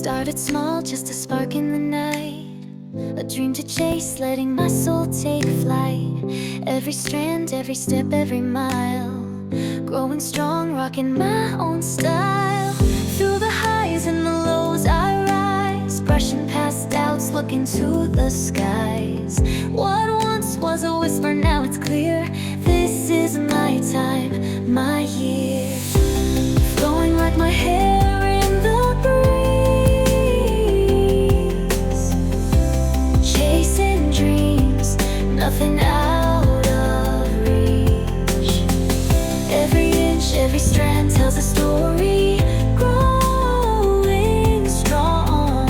Started small, just a spark in the night, a dream to chase, letting my soul take flight. Every strand, every step, every mile, growing strong, rocking my own style. Through the highs and the lows I rise, brushing past doubts, looking to the skies. What once was a whisper, now it's clear. This is my time, my year. Flowing like my hair in the breeze, chasing dreams, nothing out of reach. Every inch, every strand tells a story, growing strong,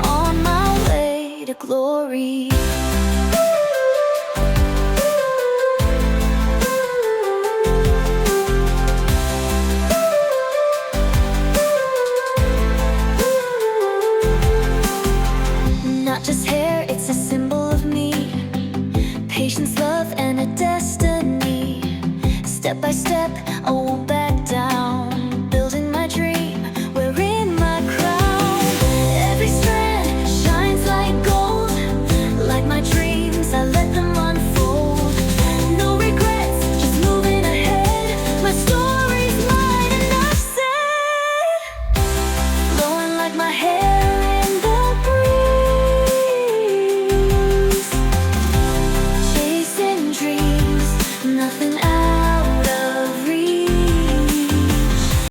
on my way to glory. Not just hair, it's a symbol of me, patience, love, and a destiny. Step by step,